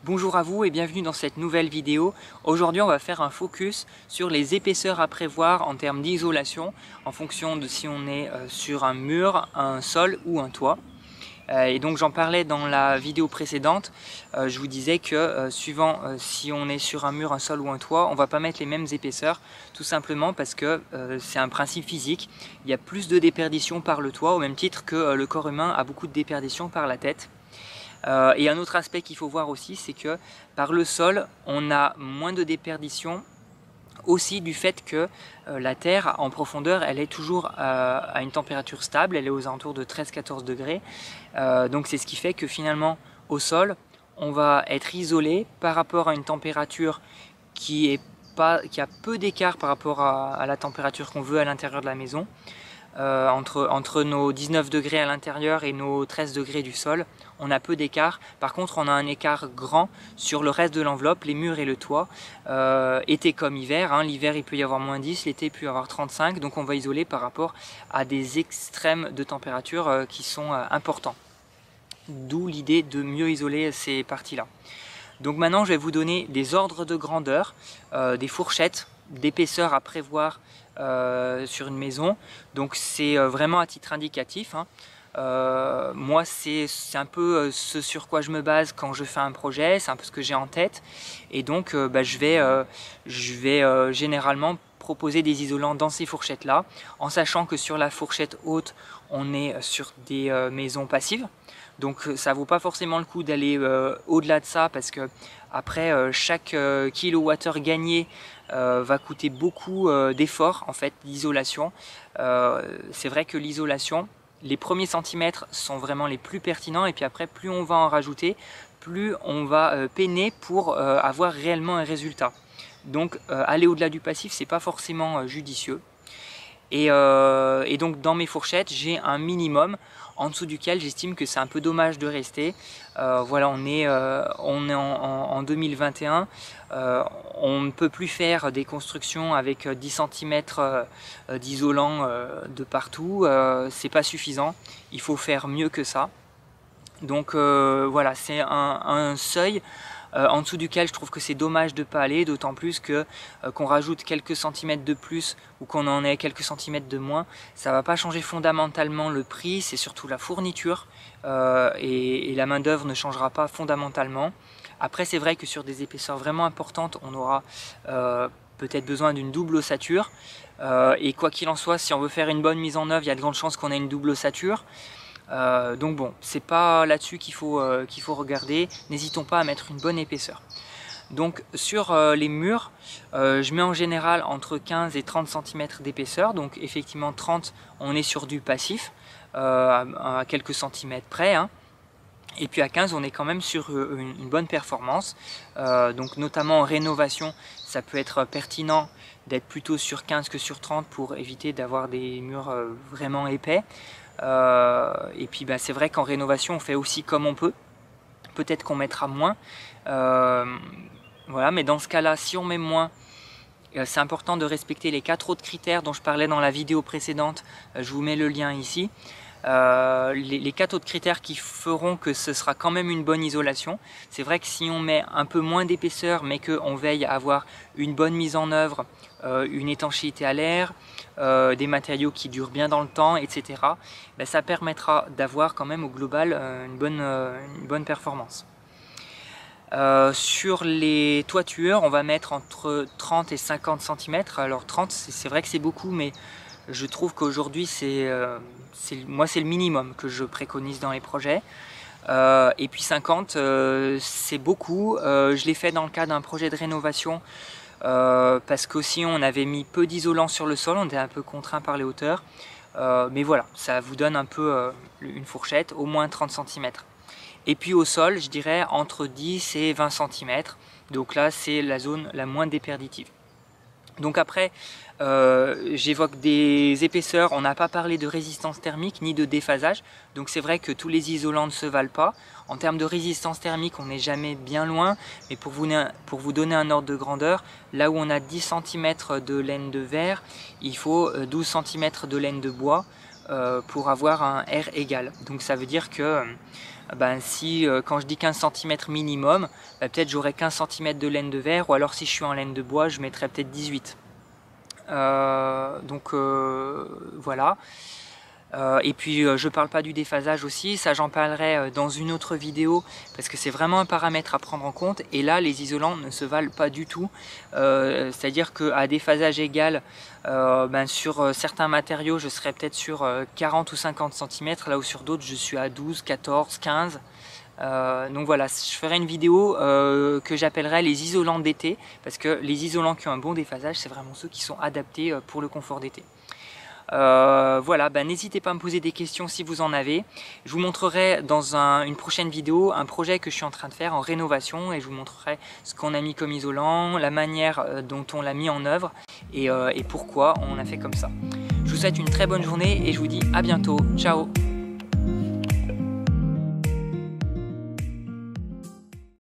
Bonjour à vous et bienvenue dans cette nouvelle vidéo. Aujourd'hui on va faire un focus sur les épaisseurs à prévoir en termes d'isolation en fonction de si on est sur un mur, un sol ou un toit. Et donc j'en parlais dans la vidéo précédente, je vous disais que suivant si on est sur un mur, un sol ou un toit, on va pas mettre les mêmes épaisseurs, tout simplement parce que c'est un principe physique. Il y a plus de déperdition par le toit au même titre que le corps humain a beaucoup de déperdition par la tête. Et un autre aspect qu'il faut voir aussi, c'est que par le sol, on a moins de déperdition aussi du fait que la terre en profondeur, elle est toujours à une température stable, elle est aux alentours de 13-14 degrés. Donc c'est ce qui fait que finalement au sol, on va être isolé par rapport à une température qui a peu d'écart par rapport à la température qu'on veut à l'intérieur de la maison. Entre nos 19 degrés à l'intérieur et nos 13 degrés du sol, on a peu d'écart. Par contre, on a un écart grand sur le reste de l'enveloppe, les murs et le toit. Été comme hiver, hein. L'hiver il peut y avoir moins 10, l'été il peut y avoir 35, donc on va isoler par rapport à des extrêmes de température qui sont importants. D'où l'idée de mieux isoler ces parties-là. Donc maintenant, je vais vous donner des ordres de grandeur, des fourchettes d'épaisseur à prévoir sur une maison. Donc c'est vraiment à titre indicatif, hein. Moi c'est un peu ce sur quoi je me base quand je fais un projet, c'est un peu ce que j'ai en tête, et donc je vais généralement proposer des isolants dans ces fourchettes là, en sachant que sur la fourchette haute on est sur des maisons passives, donc ça vaut pas forcément le coup d'aller au-delà de ça, parce que après chaque kilowattheure gagné va coûter beaucoup d'efforts en fait d'isolation. C'est vrai que l'isolation, les premiers centimètres sont vraiment les plus pertinents, et puis après plus on va en rajouter, plus on va peiner pour avoir réellement un résultat. Donc aller au-delà du passif, c'est pas forcément judicieux. Et donc dans mes fourchettes, j'ai un minimum en dessous duquel j'estime que c'est un peu dommage de rester. Voilà, on est en 2021, on ne peut plus faire des constructions avec 10 cm d'isolant de partout, c'est pas suffisant, il faut faire mieux que ça. Donc voilà, c'est un seuil en dessous duquel je trouve que c'est dommage de ne pas aller, d'autant plus que qu'on rajoute quelques centimètres de plus ou qu'on en ait quelques centimètres de moins, ça va pas changer fondamentalement le prix, c'est surtout la fourniture, et la main d'œuvre ne changera pas fondamentalement. Après c'est vrai que sur des épaisseurs vraiment importantes, on aura peut-être besoin d'une double ossature, et quoi qu'il en soit, si on veut faire une bonne mise en œuvre, il y a de grandes chances qu'on ait une double ossature. Donc bon, c'est pas là-dessus qu'il faut regarder, n'hésitons pas à mettre une bonne épaisseur. Donc sur les murs, je mets en général entre 15 et 30 cm d'épaisseur, donc effectivement 30 on est sur du passif, à quelques centimètres près, hein. Et puis à 15 on est quand même sur une bonne performance, donc notamment en rénovation ça peut être pertinent d'être plutôt sur 15 que sur 30 pour éviter d'avoir des murs vraiment épais. Et puis c'est vrai qu'en rénovation on fait aussi comme on peut, peut-être qu'on mettra moins, voilà, mais dans ce cas là si on met moins, c'est important de respecter les 4 autres critères dont je parlais dans la vidéo précédente, je vous mets le lien ici. Les 4 autres critères qui feront que ce sera quand même une bonne isolation. C'est vrai que si on met un peu moins d'épaisseur mais qu'on veille à avoir une bonne mise en œuvre, une étanchéité à l'air, des matériaux qui durent bien dans le temps, etc., ça permettra d'avoir quand même au global une bonne performance. Sur les toitures, on va mettre entre 30 et 50 cm. Alors 30, c'est vrai que c'est beaucoup, mais je trouve qu'aujourd'hui moi c'est le minimum que je préconise dans les projets. Et puis 50 c'est beaucoup, je l'ai fait dans le cadre d'un projet de rénovation, parce qu'aussi on avait mis peu d'isolant sur le sol, on était un peu contraint par les hauteurs, mais voilà, ça vous donne un peu une fourchette, au moins 30 cm. Et puis au sol, je dirais entre 10 et 20 cm, donc là c'est la zone la moins déperditive. Donc après, j'évoque des épaisseurs, on n'a pas parlé de résistance thermique ni de déphasage, donc c'est vrai que tous les isolants ne se valent pas. En termes de résistance thermique, on n'est jamais bien loin, mais pour vous donner un ordre de grandeur, là où on a 10 cm de laine de verre, il faut 12 cm de laine de bois pour avoir un R égal. Donc ça veut dire que Si quand je dis 15 cm minimum, peut-être j'aurai 15 cm de laine de verre, ou alors si je suis en laine de bois, je mettrai peut-être 18. Voilà. Et puis je parle pas du déphasage aussi, ça j'en parlerai dans une autre vidéo parce que c'est vraiment un paramètre à prendre en compte. Et là les isolants ne se valent pas du tout, c'est à dire qu'à déphasage égal sur certains matériaux je serais peut-être sur 40 ou 50 cm, là où sur d'autres je suis à 12, 14, 15. Donc voilà, je ferai une vidéo que j'appellerai les isolants d'été, parce que les isolants qui ont un bon déphasage c'est vraiment ceux qui sont adaptés pour le confort d'été. Voilà, n'hésitez pas à me poser des questions si vous en avez. Je vous montrerai dans une prochaine vidéo un projet que je suis en train de faire en rénovation, et je vous montrerai ce qu'on a mis comme isolant, la manière dont on l'a mis en œuvre et pourquoi on a fait comme ça. Je vous souhaite une très bonne journée et je vous dis à bientôt. Ciao!